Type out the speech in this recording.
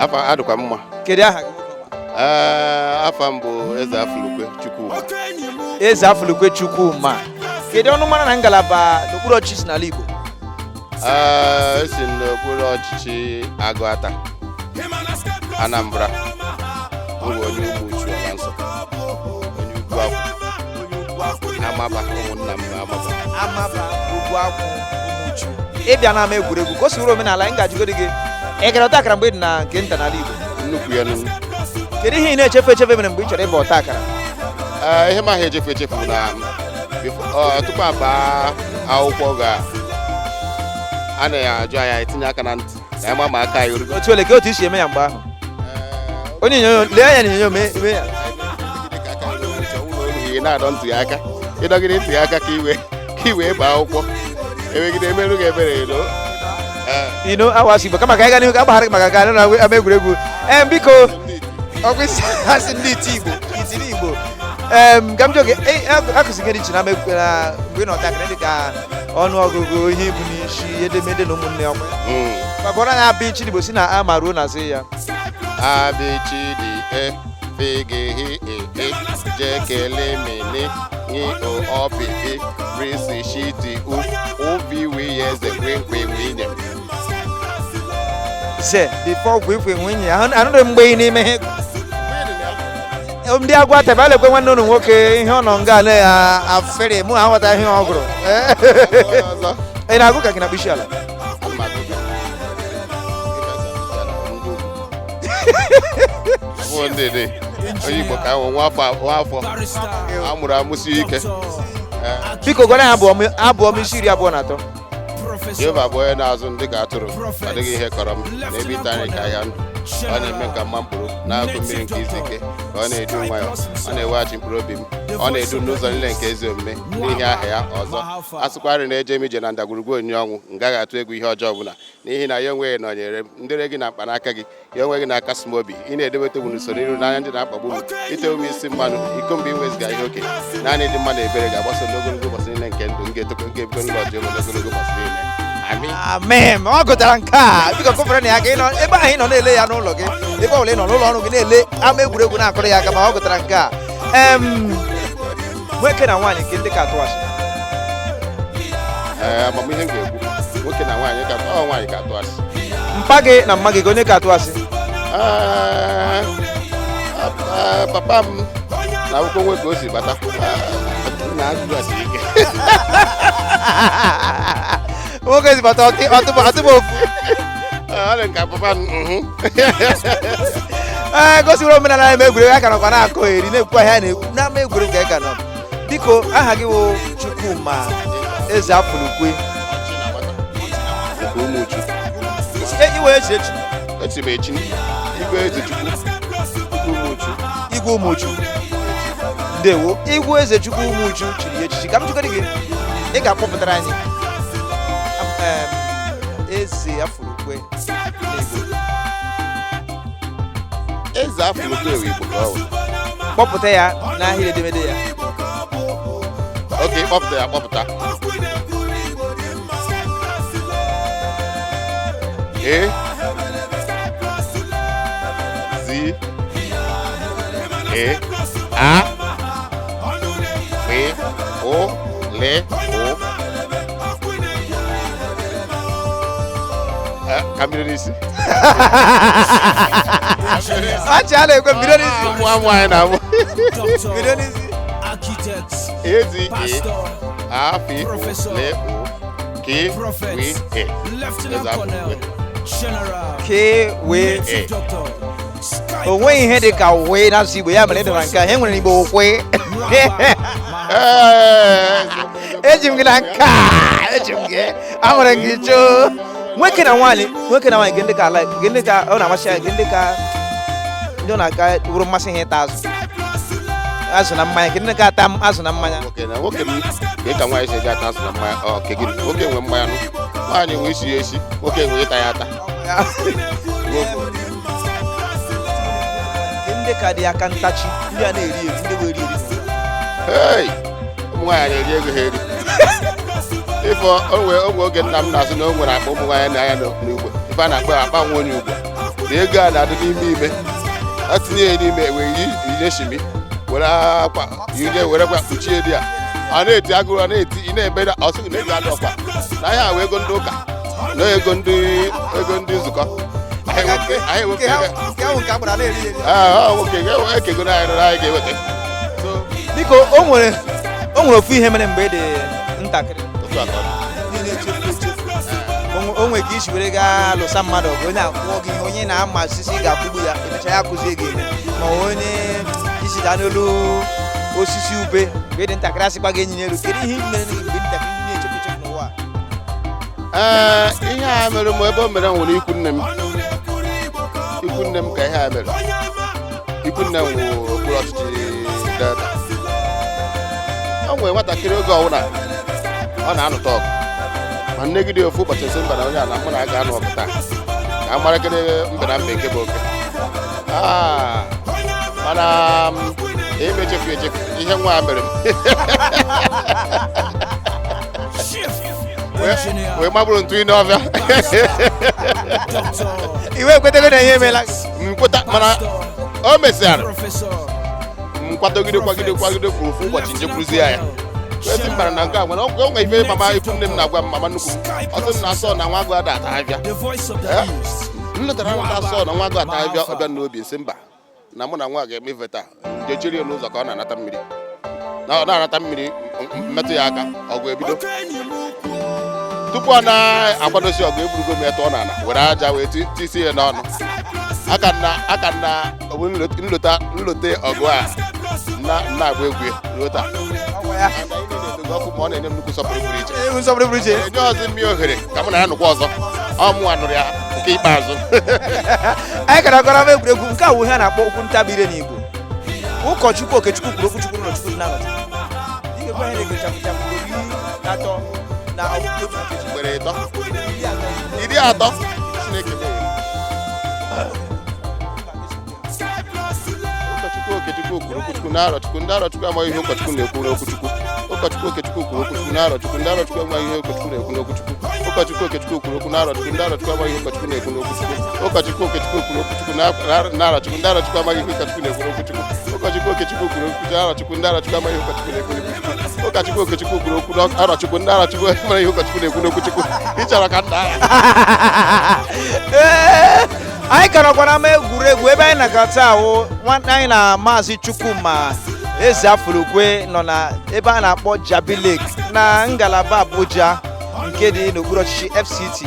Afa adịkwa mma. Kedu aha gị? Afa m bụ Eze Afulukwe Chukwuma. Eze Afulukwe Chukwuma. Kedu ọnụ mara na ngalaba n'okpuru ọchịchị n'ala Igbo? Esi n'okpuru ọchịchị Agụata, Anambra. Onye Umuchu Ọbansọ. Onye Ugwu Akwụ. Amaba ụmụnna m Amaba. Amaba Ugwu Akwụ Umuchu. Ịbịa n'ama egwuregwu ka o si wuru omenala anyị ga-ajụgodi gị. Ị gara ọta akara mgbe dị na nke nta n'ala Igbo? Nnukwu ya nnukwu. Kedu ihe ị na-echefu echefu mere mgbe ị chọrọ ịba ọta akara? Ihe m ahụ echefu na tupu abaa akwụkwọ a na-ajụ anyị etinye aka na ntị ka anyị ma ma aka anyị orugo. Otu ole ka otu isi eme ya mgbe ahụ? Onye onyonyo lee ya n'onyonyo mee ya. Ị na-adọ ntị ya aka ịdọgide ntị ya aka ka iwee baa akwụkwọ emegide emerụ gị ebere elo awasị Igbo kama ka anyị gaa n'ihu ka agbaghara gị maka ka na ama egwuregwu. Biko ọkwa isi asị ndị iti Igbo itiri Igbo ka m jụọ gị akụzi gị iche na mgbe ị nọta akara dị ka ọnụọgụgụ ihe ibu n'isi edemede na ụmụnne ọkwa gbagọrọ anyị abịa ichi Igbo si na ama ruo na azụ ya abịchidi fegehi jekele mene ni opipi risi shiti ubi wiyeze kwenkwe winye se before kwenkwe winye anụrụ mgbe ị na-eme ihe ndị Agwata ebe a lekwe nwanne ụlụ nwoke ihe ọ nọ nga na-afere mụ ha nghọta ihe ọ gụrụ ị na-agụ ka gị na bisi ala onye Igbo ka nwa afọ amụrụ amụsi ike. Biko gwara ya abụọ m isi 23. Jehova bụ onye na-azụ ndị ka atụrụ adịghị ihe kọrọ m n'ebe ite anyị ka ahịa ndụ ọ na-eme ka mma mkpụrụ na-akụ mmiri nke izu ike ka ọ na-edu nwayọ ọ na-eweghachi mkpụrụ obi m ọ na-edu n'ụzọ niile nke ezi omume n'ihi aha ya ọzọ a sịkwarị na eje m ije na ndagwurugwu onyinye ọnwụ m gaghị atụ egwu ihe ọjọọ ọbụla n'ihi na ya onweghị nọnyere m ndere gị na mkpanaka gị ya onweghị na-akasị m obi ị na-edeweta m n'usoro iru n'anya ndị na-akpagbu m ite ume isi mmanụ iko mgbe iweziga ihe oke naanị dị mma na ebere ga-agbaso n'ogologo ụbọchị niile nke ndụ m ga-etokọ nke ebigo n'ụlọ ọjọọ n'ogologo ụbọchị niile. Amen. Ọ gụtara nke a biko kụfere na ya ka ị nọ ebe ahụ ị nọ na-ele ya n'ụlọ gị ebe ọbụla ị nọ n'ụlọ ọrụ gị na-ele ama egwuregwu na-akụrụ ya aka ma ọ gụtara nke a nwoke na nwaanyị nke ndị ka atụghachi amamihe m ga-ekwu nwoke na nwaanyị nwaanyị ka atụghachi mpa gị na mma gị onye ka atụghachi papa m na akwụkwọ nwoke o si bata na-atụghachi ike nwoke si bata ọtụba ofu ọ dị ka papa gosiri omenala eme egwuregwu aka nọkwa na-akọ eri na-ekwukwa ihe a na-ekwu n'ama egwuregwu ka ị ga nọ. Biko aha gị wụ Chukwuma Eze Afulukwe iwe echi m echi Igwe Eze Igwe Umuchu ndewo Igwe Eze Chukwu Umuchu chiri echichi ka m jụgodi gị ị ga-akpọpụtara anyị Eze Afulukwe n'Igbo. Eze Afulukwe ewu Igbo ka ọ bụ. Kpọpụta ya n'ahịrị edemede ya. Oke, kpọpụta ya kpọpụta. E Z E A B O L O Kambido n'isi. Acha ala ekwe mbido n'isi. Nwa anyị na-abụ. Mbido n'isi. Ezi Afi O L O K W E. K W E. O nweghị ihe dị ka wee n'asụsụ Igbo ya mere ịdọrọ nke a e nwere Igbo okwe. Eji m gị na nke a eji m gị ahụrụ gị choo. Nwoke na nwaanyị gị ndị ka ala gị ndị ka ọ na-amasị ya gị ndị ka ndị ọ na-aga wuru mmasị ihe ịta azụ na mmanya gị ndị ka ata azụ na mmanya. Nwoke m ka nwaanyị si eji ata azụ na mmanya ọ ke gị nwoke nwe mmanya nụ nwaanyị nwe isi ya esi nwoke nwe ịta ya ata. Ndị ka dị aka ntachi ndị a na-eri eri ndị were eri ụmụ nwaanyị na-eri ego ha eri ifo onwe oge nna m na-azụ na o nwere akpa ụmụ nwaanyị na anya n'ugbo ife a na-akpọ akpa nwa onye ugbo na ego a na-adị n'ime ime atinye ya n'ime wee ije shimi were akwa ije were kwa kpuchie dị ya a na-eti agụrụ a na-eti ị na-ebe ọsị na ego adị ọkwa na ihe a wee ego ndị ụka na ego ndị nzukọ nwoke ekego na anyị ga-eweta biko o nwere ofu ihe mere mgbe ị dị ntakịrị o nwere ka isi were gaa lụsa mmadụ ọgụ onye akwụkwọ gị ihe onye na-ama osisi ga-akwụgbu ya emecha ya akụzie gị eme ma onye isi daa n'olu osisi ube mgbe ị dị ntakịrị asịkwa gị enyi n'elu kedu ihe mere mgbe ị dị ntakịrị na-echefu echefu n'ụwa ihe a mere m ebe o mere nwere ikwu nne m ka ihe a mere ikwu nne m wụ okpuru ọchịchị Delta o nwere nwatakịrị oge ọbụla ọ na-anụta ọgụ ma nnegide ofu ụbọchị nsị mba na onye a na mụ na aga anụ ọgụ taa ka a mara gịnị mbe na mbe nke bụ oke mana ime echefu ihe nwa a mere m wee magburu ntụ n'ọbịa iwe ekwetego na ihe emeela nkweta mana o mesịara kwagide kwuru ofu ụbọchị njekwuruzie ya eti mbara na nke a nwere onwe ife mama ikwu nne m na-agwa m mama nnukwu m ọsọ na asọ na nwa agụ ada ata abịa m letara nta asọ na nwa agụ ata abịa ọbịa n'obi nsị mba na mụ na nwa ga-eme ife taa jechiri ya n'ụzọ ka ọ na-anata mmiri na-anata mmiri mmetụ ya aka ọgụ ebido tupu ọ na-akwadosi ọgụ eburugo m etu ọ na-ana were aja wee tisi ya n'ọnụ aka na nlote ọgụ a na-agba egwu ruo taa ọkụ ma ọ na-enye m nnukwu nsọpụrụ pụrụ iche enye ọzọ mmiri ohere ka mụ na ya nụkwa ọzọ ọmụnwa nụrụ ya nke ikpeazụ anyị gara agara ama egwuregwu nke a wụ ihe a na-akpọ okwu ntabi ire n'Igbo ụkọchukwu okechukwu kwuru okwuchukwu n'ụlọchukwu na-anọchi iri atọ Chineke Okechukwu kwuru okwuchukwu na-arọchukwu ndị arọchukwu amaghị ihe ụkọchukwu na-ekwu n'okwuchukwu ụkọchukwu Okechukwu kwuru okwuchukwu na-arọchukwu ndị arọchukwu amaghị ihe ụkọchukwu na-ekwu n'okwuchukwu ụkọchukwu Okechukwu kwuru okwu na-arọchukwu ndị arọchukwu amaghị ihe ụkọchukwu na-ekwu n'okwuchukwu ụkọchukwu Okechukwu kwuru okwuchukwu na-arọchukwu ndị arọchukwu amaghị ihe ụkọchukwu na-ekwu n'okwuchukwu ụkọchukwu Okechukwu kwuru okwu na-arọchukwu ndị arọchukwu amaghị ihe ụkọchukwu na-ekwu n'okwuchukwu ụkọchukwu Okechukwu kwuru okwu na-arọchukwu ndị arọchukwu amaghị ihe ụkọchukwu na-ekwu n'okwuchukwu ị chọrọ ka nna anyị karakwara ama egwuregwu ebe anyị na-agata ahụ nwanne anyị na maazị Chukwuma Eze Afurukwe nọ na ebe a na-akpọ Jabi Lake na ngalaba Abuja nke dị n'okpuru ọchịchị FCT